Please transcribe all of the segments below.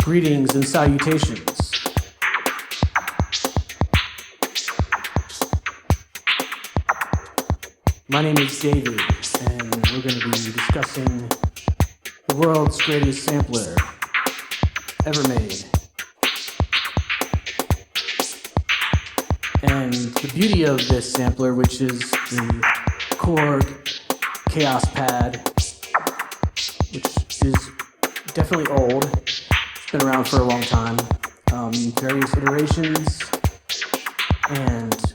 Greetings and salutations. My name is David, and we're going to be discussing the world's greatest sampler ever made. And the beauty of this sampler, which is the Korg Chaos Pad, which is definitely old. It's been around for a long time, various iterations, and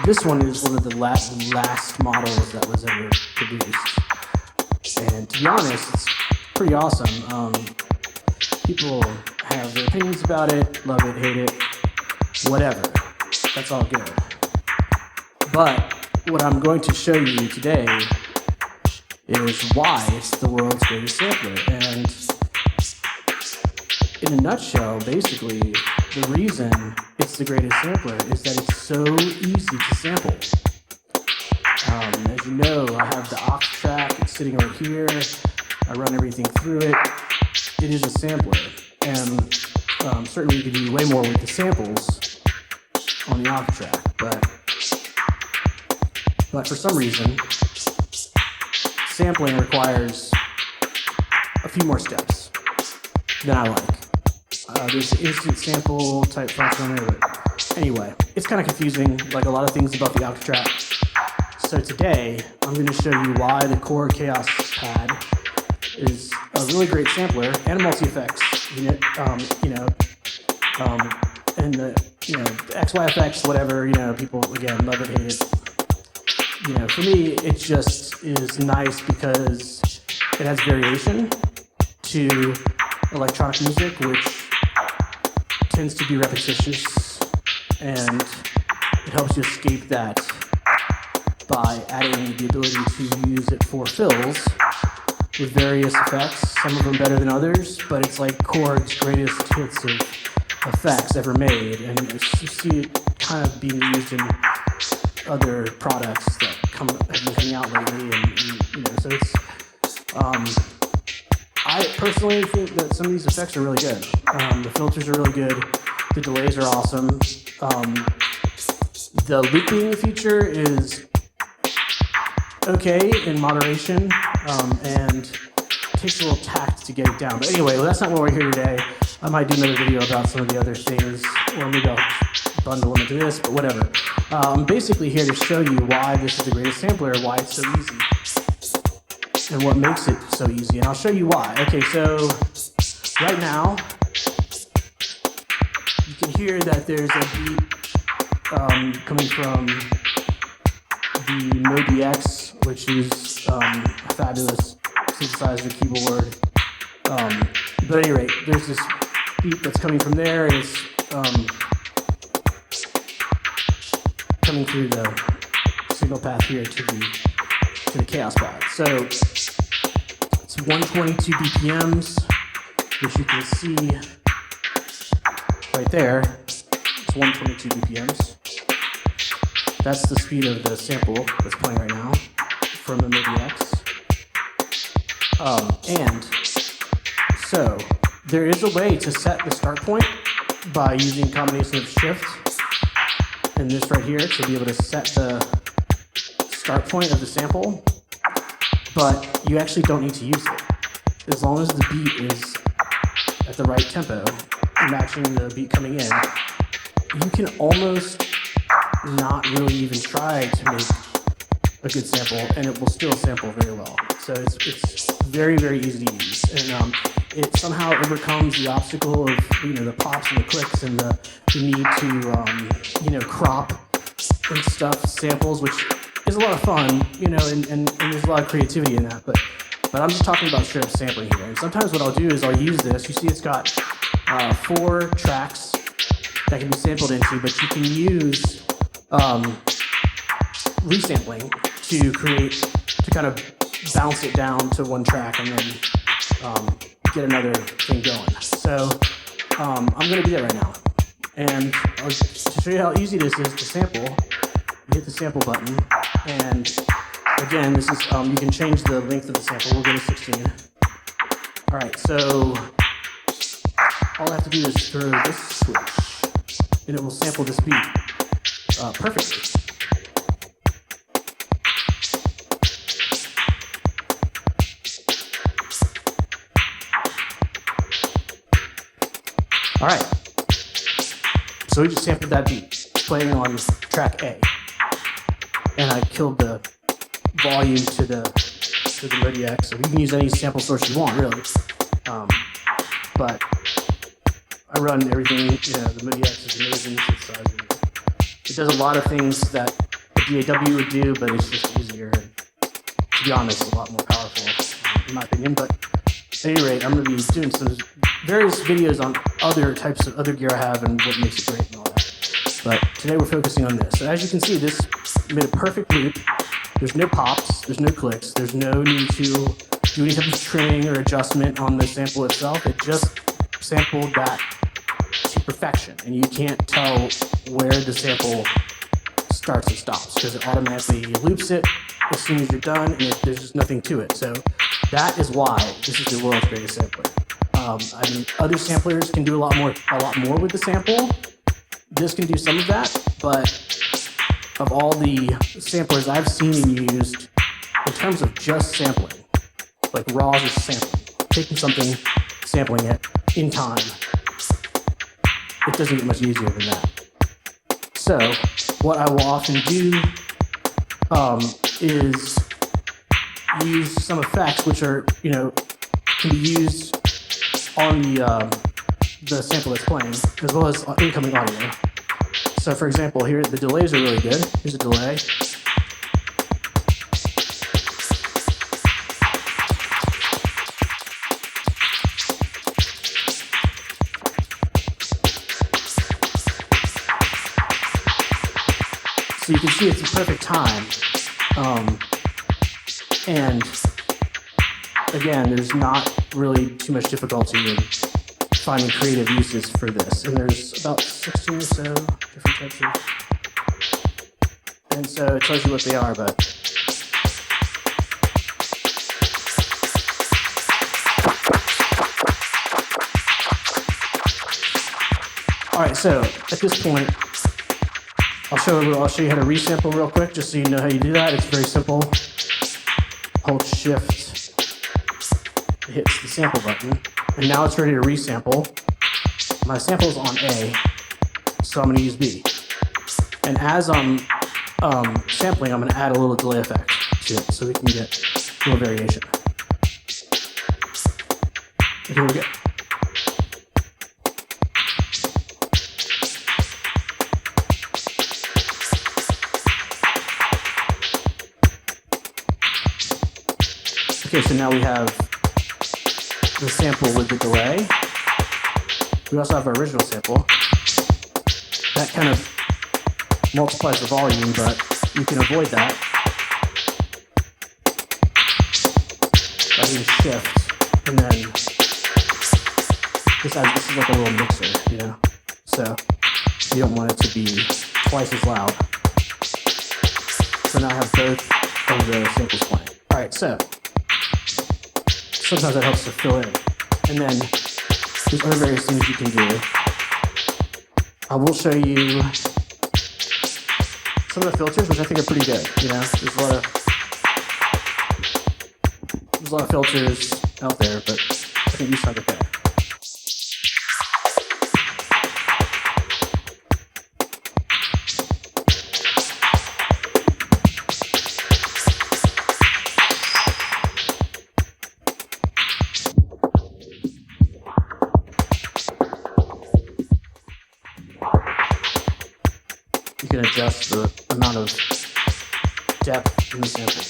this one is one of the last models that was ever produced. And to be honest, it's pretty awesome. People have their opinions about it, love it, hate it, whatever. That's all good. But what I'm going to show you today is why it's the world's greatest sampler. And in a nutshell, basically, the reason it's the greatest sampler is that it's so easy to sample. As you know, I have the Octatrack. It's sitting right here. I run everything through it. It is a sampler. And certainly you can do way more with the samples on the Octatrack. But for some reason, sampling requires a few more steps than I like. There's an instant sample type function on there, but anyway, it's kind of confusing, like a lot of things about the Octatrack. So today, I'm going to show you why the Korg Chaos Pad is a really great sampler and a multi-effects unit, and the XY effects, whatever, people, again, love it, hate it. For me, it just is nice because it has variation to electronic music, which tends to be repetitious, and it helps you escape that by adding the ability to use it for fills with various effects, some of them better than others, but it's like Korg's greatest hits of effects ever made, and you see it kind of being used in other products that have been coming out lately, and so it's, I personally think that some of these effects are really good. The filters are really good. The delays are awesome. The looping feature is okay in moderation, and takes a little tact to get it down. But anyway, that's not why we're here today. I might do another video about some of the other things, or maybe I'll bundle them into this, but whatever. I'm basically here to show you why this is the greatest sampler, why it's so easy, and what makes it so easy, and I'll show you why. Okay, so right now, you can hear that there's a beat coming from the Modi X, which is a fabulous synthesizer keyboard. But at any rate, there's this beat that's coming from there, and it's coming through the signal path here to the Chaos Pad. So it's 122 BPMs, which you can see right there. It's 122 BPMs. That's the speed of the sample that's playing right now from the MIDI X. And so there is a way to set the start point by using a combination of shift and this right here to be able to set the start point of the sample, but you actually don't need to use it. As long as the beat is at the right tempo, matching the beat coming in, you can almost not really even try to make a good sample, and it will still sample very well. So it's very, very easy to use, and it somehow overcomes the obstacle of the pops and the clicks and the need to crop and stuff samples, which is a lot of fun, and there's a lot of creativity in that. But I'm just talking about straight up sampling here. And sometimes what I'll do is I'll use this. You see, it's got 4 tracks that can be sampled into, but you can use resampling to kind of bounce it down to one track and then get another thing going. So I'm going to do that right now. And to show you how easy this is to sample, you hit the sample button, and again, this is you can change the length of the sample. We'll go to 16. All right, so all I have to do is throw this switch, and it will sample this beat perfectly. All right, so we just sampled that beat, playing on track A, and I killed the volume to the MIDI X. So you can use any sample source you want, really. But I run everything. The MIDI X is amazing synthesizer. It does a lot of things that a DAW would do, but it's just easier. And to be honest, a lot more powerful, in my opinion. But at any rate, I'm going to be doing some various videos on other types of other gear I have and what makes it great and all that. But today we're focusing on this. So as you can see, this made a perfect loop. There's no pops, there's no clicks, there's no need to do any type of trimming or adjustment on the sample itself. It just sampled that to perfection, and you can't tell where the sample starts and stops because it automatically loops it as soon as you're done, and there's just nothing to it. So that is why this is the world's greatest sampler. I mean, other samplers can do a lot more with the sample. This can do some of that, but of all the samplers I've seen and used, in terms of just sampling, like raw just sampling, taking something, sampling it in time, it doesn't get much easier than that. So what I will often do is use some effects which are, can be used on the sample that's playing, as well as incoming audio. So for example, here the delays are really good. Here's a delay. So you can see it's a perfect time. And again, there's not really too much difficulty in finding creative uses for this. And there's about 16 or so different types of, and so it tells you what they are, but all right, so at this point, I'll show you how to resample real quick, just so you know how you do that. It's very simple. Hold Shift, it hits the sample button, and now it's ready to resample. My sample is on A, so I'm going to use B. And as I'm sampling, I'm going to add a little delay effect to it, so we can get a little variation. And here we go. Okay, so now we have the sample with the delay. We also have our original sample. That kind of multiplies the volume, but you can avoid that by hitting Shift, and then this is like a little mixer, So you don't want it to be twice as loud. So now I have both of the samples playing. All right, so sometimes that helps to fill in. And then there's other various things you can do. I will show you some of the filters, which I think are pretty good. There's a lot of filters out there, but I think these sound okay. You can adjust the amount of depth in the sample.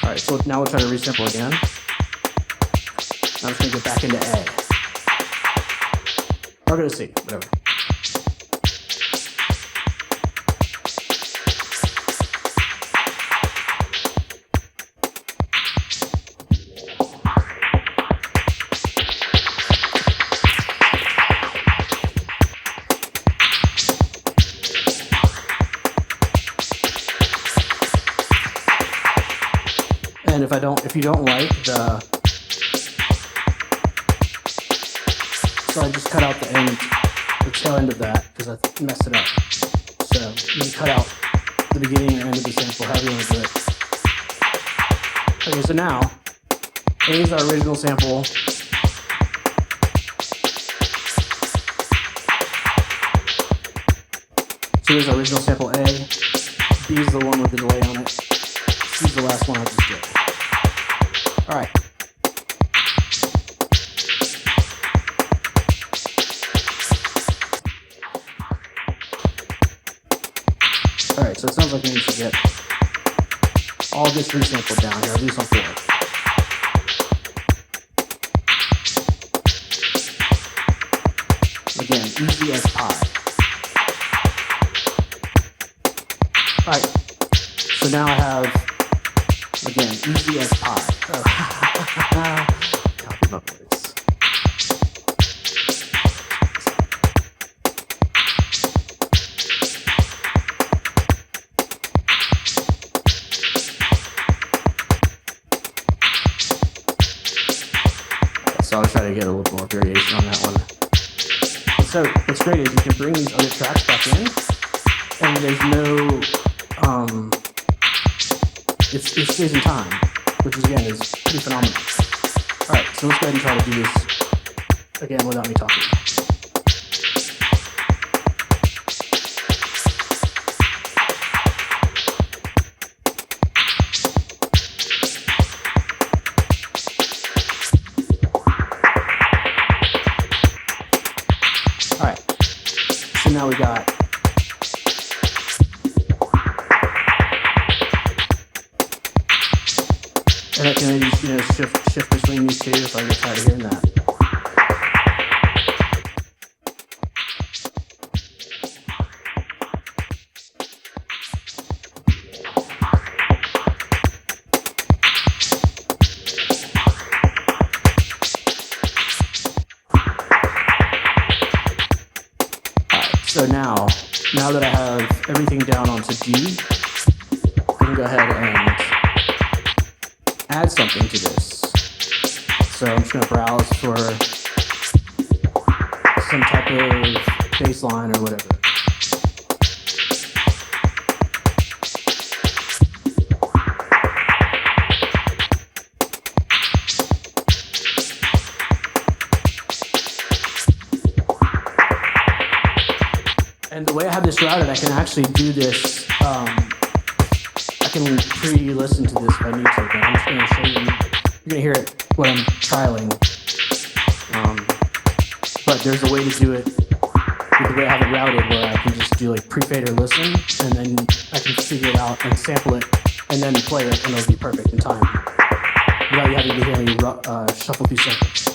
All right, so now we'll try to resample again. I'm just going to get back into A. Or go to C, whatever. if you don't like the, so I just cut out the tail end of that because I messed it up. So you can cut out the beginning or end of the sample, however you want to do it. Okay, so now A is our original sample. So here's our original sample A. B is the one with the delay on it. C is the last one I just did. Alright. Alright, so it sounds like we need to get all this resampled down here. I'll do this on 4. Again, easy as pie. Alright, so now I have, again, easy as pie. Oh. Copy my voice. So I'll try to get a little more variation on that one. So what's great is you can bring these other tracks back in, and there's no, it stays in time, which again is pretty phenomenal. Alright, so let's go ahead and try to do this again without me talking. Alright, so now we got and I can maybe shift between these two if I get tired of hearing that. Alright, so now that I have everything down onto D, I can go ahead and add something to this. So I'm just going to browse for some type of bass line or whatever. And the way I have this routed, I can actually do this. I can pre-listen to this if I need to, but I'm just going to show you. You're going to hear it when I'm trialing. But there's a way to do it with the way I have it routed, where I can just do like pre-fade or listen, and then I can figure it out and sample it, and then play it, and it'll be perfect in time, without you having to hear me shuffle through seconds.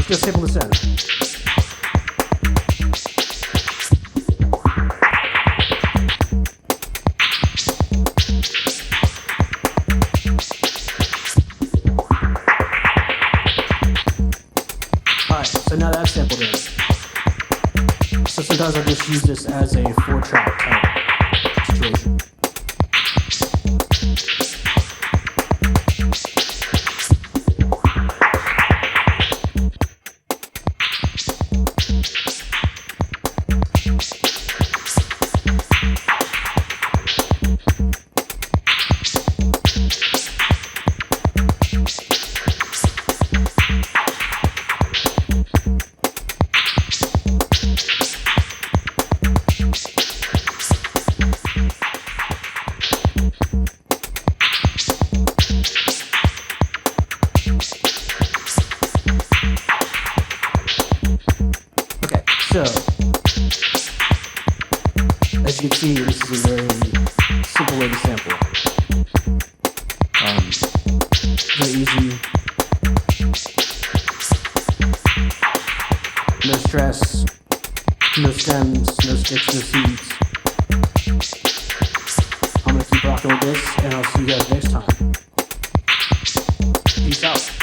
Just sample this in. Alright, so now that's sampled in. So sometimes I'll just use this as a 4-track type situation. So, as you can see, this is a very simple way to sample. Very easy. No stress, no stems, no sticks, no seeds. I'm going to keep rocking with this, and I'll see you guys next time. Peace out.